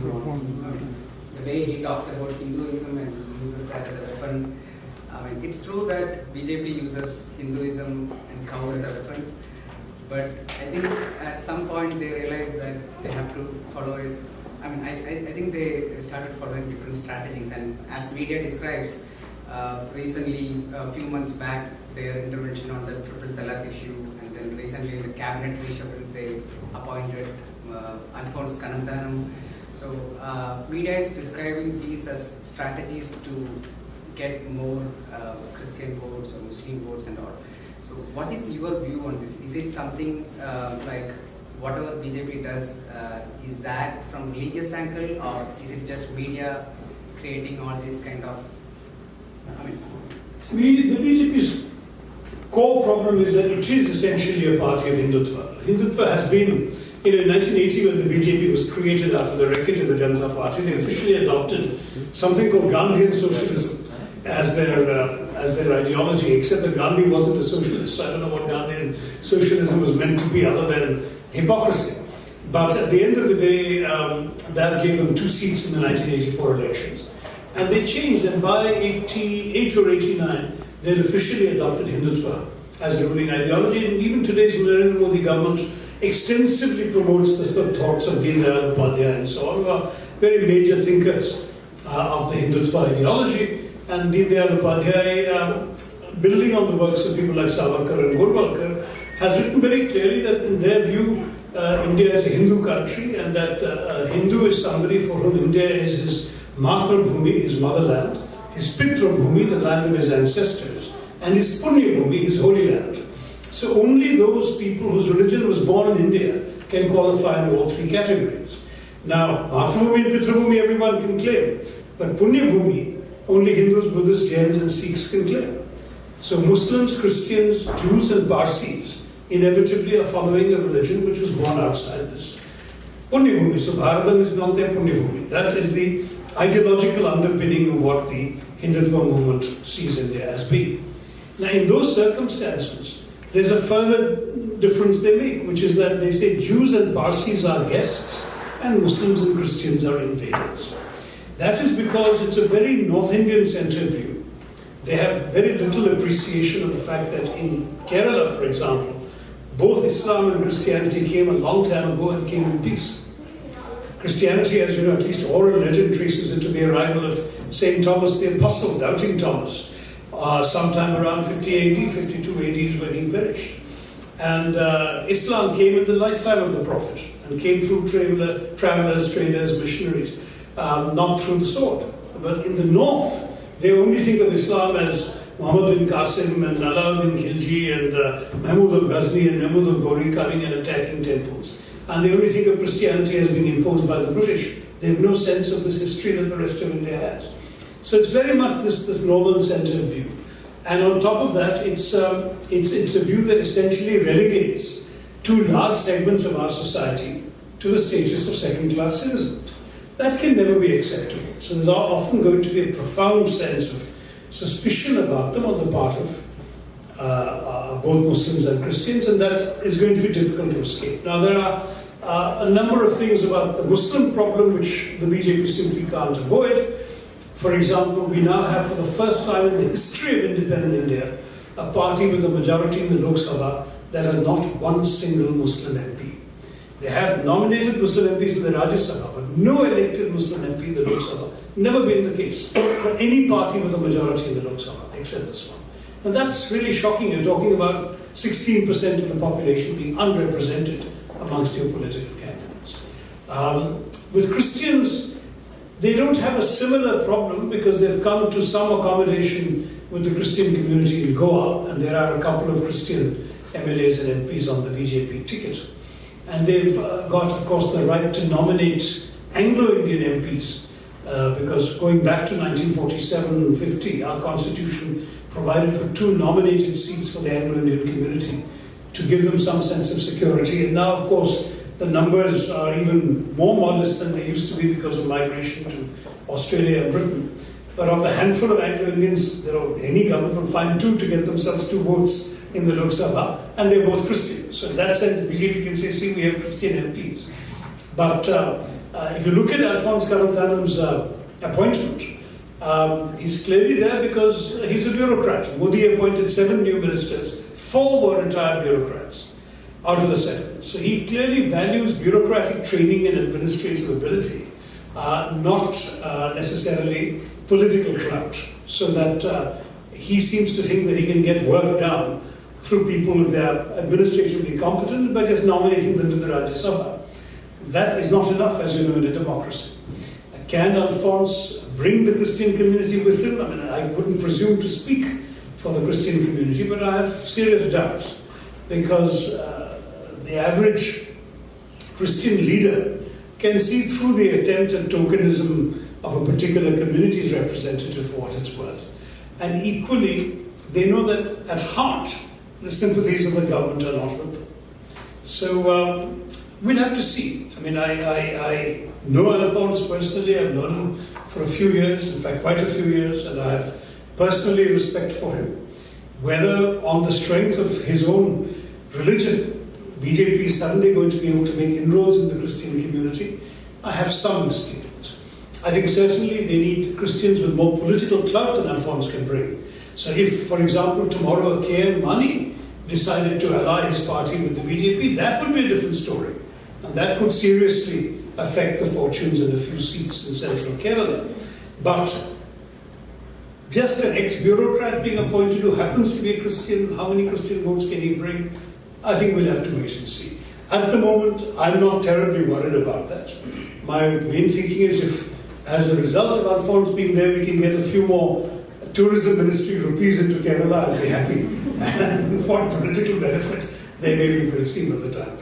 The way he talks about Hinduism and uses that as a weapon. I mean, it's true that BJP uses Hinduism and cow as a weapon, but I think at some point they realized that they have to follow it. I mean, I think they started following different strategies, and as media describes, recently, a few months back, their intervention on the triple talaq issue, and then recently in the cabinet reshuffle, they appointed Alphonse Kannanthanam. So media is describing these as strategies to get more Christian votes or Muslim votes and all. So what is your view on this? Is it something like whatever BJP does, is that from religious angle, or is it just media creating all these kind of, I mean... The BJP's core problem is that it is essentially a party of Hindutva. Hindutva has been, in 1980 when the BJP was created after the wreckage of the Janata Party, they officially adopted something called Gandhian socialism as their ideology, except that Gandhi wasn't a socialist, so I don't know what Gandhian socialism was meant to be other than hypocrisy. But at the end of the day, that gave them 2 seats in the 1984 elections. And they changed, and by 88 or 89, they had officially adopted Hindutva as a ruling ideology. And even today's Narendra Modi government extensively promotes the thoughts of Deen Dayal Upadhyaya and so on, who are very major thinkers of the Hindutva ideology. And Deen Dayal Upadhyaya, building on the works of people like Savarkar and Golwalkar, has written very clearly that in their view, India is a Hindu country, and that Hindu is somebody for whom India is his Matrabhumi, his motherland, his Pitrabhumi, the land of his ancestors, and his Punyabhumi, his holy land. So only those people whose religion was born in India can qualify in all 3 categories. Now, Matrabhumi and Pitrabhumi everyone can claim, but Punyabhumi, only Hindus, Buddhists, Jains and Sikhs can claim. So Muslims, Christians, Jews and Parsis inevitably are following a religion which was born outside this Punyabhumi. So Bharatam is not their Punyabhumi. That is the ideological underpinning of what the Hindutva movement sees India as being. Now in those circumstances, there's a further difference they make, which is that they say Jews and Parsis are guests and Muslims and Christians are invaders. That is because it's a very North Indian centered view. They have very little appreciation of the fact that in Kerala, for example, both Islam and Christianity came a long time ago and came in peace. Christianity, as you know, at least oral legend traces into the arrival of St. Thomas the Apostle, Doubting Thomas, sometime around 50 AD, 52 AD is when he perished. And Islam came in the lifetime of the Prophet and came through travelers, traders, missionaries, not through the sword. But in the north, they only think of Islam as Muhammad bin Qasim and Alauddin Khilji and Mahmud of Ghazni and Mahmud of Ghori coming and attacking temples. And they only think of Christianity as being imposed by the British. They have no sense of this history that the rest of India has. So it's very much this northern-centered view. And on top of that, it's a view that essentially relegates 2 large segments of our society to the status of second-class citizens. That can never be acceptable. So there's often going to be a profound sense of suspicion about them on the part of both Muslims and Christians, and that is going to be difficult to escape. Now there are a number of things about the Muslim problem which the BJP simply can't avoid. For example, we now have, for the first time in the history of independent India, a party with a majority in the Lok Sabha that has not one single Muslim MP. They have nominated Muslim MPs in the Rajya Sabha, but no elected Muslim MP in the Lok Sabha. Never been the case for any party with a majority in the Lok Sabha, except this one. And that's really shocking. You're talking about 16% of the population being unrepresented amongst your political candidates. With Christians, they don't have a similar problem because they've come to some accommodation with the Christian community in Goa, and there are a couple of Christian MLAs and MPs on the BJP ticket. And they've got, of course, the right to nominate Anglo-Indian MPs because going back to 1947 and 50, our constitution provided for 2 nominated seats for the Anglo-Indian community to give them some sense of security. And now, of course, the numbers are even more modest than they used to be because of migration to Australia and Britain. But of the handful of Anglo-Indians, any government will find 2 to get themselves 2 votes in the Lok Sabha, and they're both Christian. So in that sense, the BJP can say, see, we have Christian MPs. But if you look at Alphonse Karathanam's appointment, he's clearly there because he's a bureaucrat. Modi appointed 7 new ministers, 4 were retired bureaucrats out of the 7. So he clearly values bureaucratic training and administrative ability, not necessarily political clout. So that he seems to think that he can get work done through people if they are administratively competent by just nominating them to the Rajya Sabha. That is not enough, as you know, in a democracy. Can Alphonse bring the Christian community with him? I mean, I wouldn't presume to speak for the Christian community, but I have serious doubts because the average Christian leader can see through the attempt at tokenism of a particular community's representative for what it's worth. And equally, they know that at heart, the sympathies of the government are not with them. So we'll have to see. I mean, I know Alphonse personally. I've known him for a few years, in fact, quite a few years, and I have personally respect for him. Whether on the strength of his own religion, BJP is suddenly going to be able to make inroads in the Christian community, I have some misgivings. I think certainly they need Christians with more political clout than Alphonse can bring. So if, for example, tomorrow a K.M. Mani decided to ally his party with the BJP, that would be a different story. And that could seriously affect the fortunes in a few seats in central Kerala. But just an ex-bureaucrat being appointed who happens to be a Christian, how many Christian votes can he bring? I think we'll have to wait and see. At the moment, I'm not terribly worried about that. My main thinking is if, as a result of Alphonse being there, we can get a few more tourism ministry rupees into Kerala, I'll be happy. And what political benefit they may be, we'll see by the time.